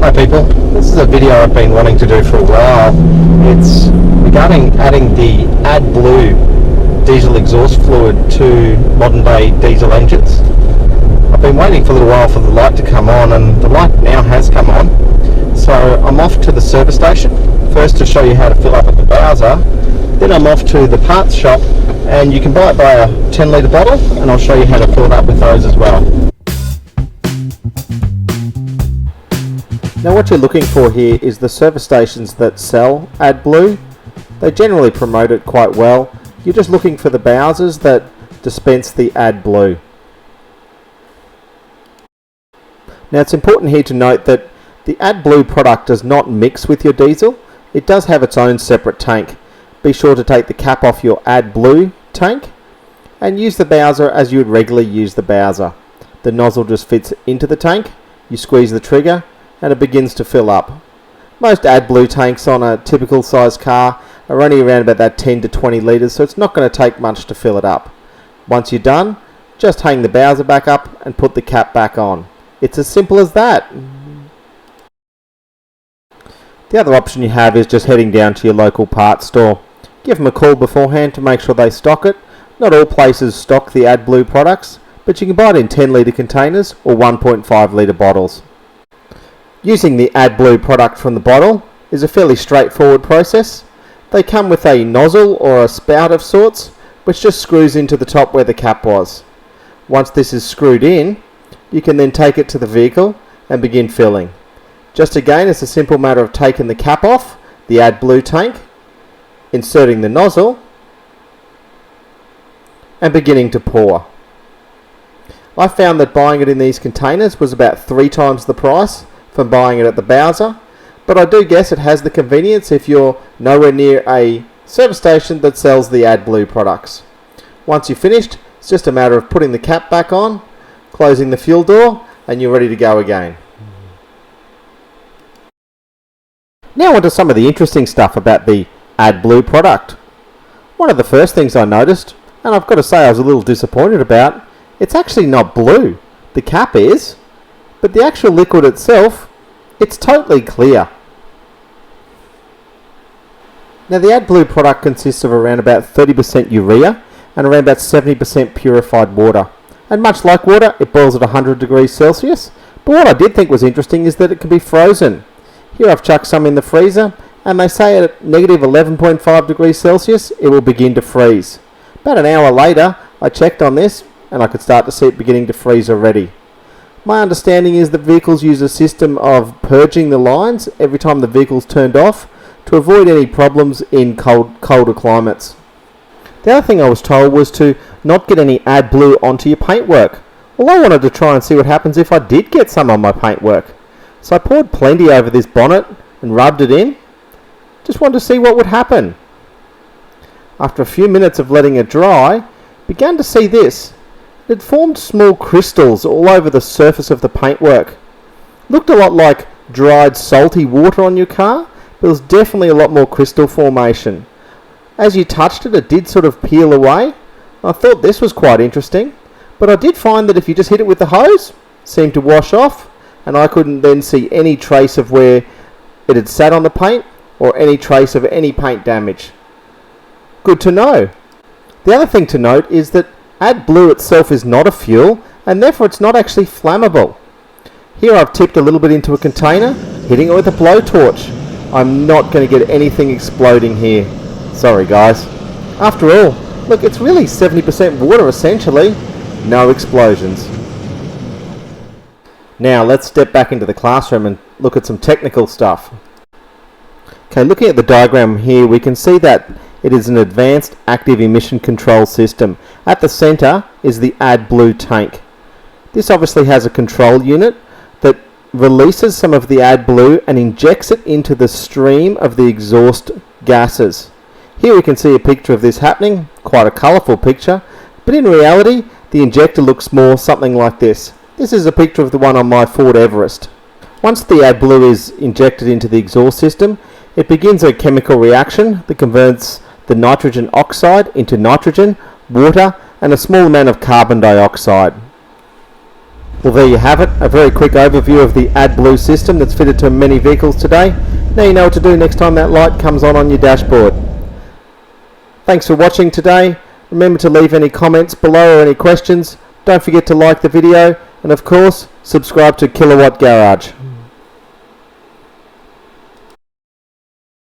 Hi people, this is a video I've been wanting to do for a while. It's regarding adding the AdBlue diesel exhaust fluid to modern day diesel engines. I've been waiting for a little while for the light to come on, and the light now has come on. So I'm off to the service station, first to show you how to fill up at the Bowser, then I'm off to the parts shop, and you can buy it by a 10 litre bottle, and I'll show you how to fill it up with those as well. Now what you're looking for here is the service stations that sell AdBlue. They generally promote it quite well. You're just looking for the Bowsers that dispense the AdBlue. Now it's important here to note that the AdBlue product does not mix with your diesel. It does have its own separate tank. Be sure to take the cap off your AdBlue tank and use the Bowser as you would regularly use the Bowser. The nozzle just fits into the tank, you squeeze the trigger, and it begins to fill up. Most AdBlue tanks on a typical size car are only around about that 10 to 20 litres, so it's not going to take much to fill it up. Once you're done, just hang the Bowser back up and put the cap back on. It's as simple as that. The other option you have is just heading down to your local parts store. Give them a call beforehand to make sure they stock it. Not all places stock the AdBlue products, but you can buy it in 10 litre containers or 1.5 litre bottles. Using the AdBlue product from the bottle is a fairly straightforward process. They come with a nozzle or a spout of sorts, which just screws into the top where the cap was. Once this is screwed in, you can then take it to the vehicle and begin filling. Just again, it's a simple matter of taking the cap off the AdBlue tank, inserting the nozzle, and beginning to pour. I found that buying it in these containers was about 3 times the price from buying it at the Bowser, but I do guess it has the convenience if you're nowhere near a service station that sells the AdBlue products. Once you're finished, it's just a matter of putting the cap back on, closing the fuel door, and you're ready to go again. Now on to some of the interesting stuff about the AdBlue product. One of the first things I noticed, and I've got to say I was a little disappointed about, it's actually not blue. The cap is, but the actual liquid itself, it's totally clear. Now the AdBlue product consists of around about 30% urea and around about 70% purified water. And much like water, it boils at 100 degrees Celsius. But what I did think was interesting is that it can be frozen. Here I've chucked some in the freezer, and they say at negative 11.5 degrees Celsius, it will begin to freeze. About an hour later, I checked on this, and I could start to see it beginning to freeze already. My understanding is that vehicles use a system of purging the lines every time the vehicle's turned off to avoid any problems in colder climates. The other thing I was told was to not get any AdBlue onto your paintwork. Well, I wanted to try and see what happens if I did get some on my paintwork. So I poured plenty over this bonnet and rubbed it in. Just wanted to see what would happen. After a few minutes of letting it dry, began to see this. It formed small crystals all over the surface of the paintwork. Looked a lot like dried salty water on your car, but there was definitely a lot more crystal formation. As you touched it, it did sort of peel away. I thought this was quite interesting, but I did find that if you just hit it with the hose, it seemed to wash off, and I couldn't then see any trace of where it had sat on the paint or any trace of any paint damage. Good to know. The other thing to note is that AdBlue itself is not a fuel, and therefore it's not actually flammable. Here I've tipped a little bit into a container, hitting it with a blowtorch. I'm not going to get anything exploding here. Sorry guys. After all, look, it's really 70% water essentially. No explosions. Now let's step back into the classroom and look at some technical stuff. Okay, looking at the diagram here, we can see that it is an advanced active emission control system. At the centre is the AdBlue tank. This obviously has a control unit that releases some of the AdBlue and injects it into the stream of the exhaust gases. Here we can see a picture of this happening, quite a colourful picture, but in reality the injector looks more something like this. This is a picture of the one on my Ford Everest. Once the AdBlue is injected into the exhaust system, it begins a chemical reaction that converts the nitrogen oxide into nitrogen, water, and a small amount of carbon dioxide. Well, there you have it, a very quick overview of the AdBlue system that's fitted to many vehicles today. Now you know what to do next time that light comes on your dashboard. Thanks for watching today. Remember to leave any comments below or any questions. Don't forget to like the video and of course subscribe to Kilowatt Garage.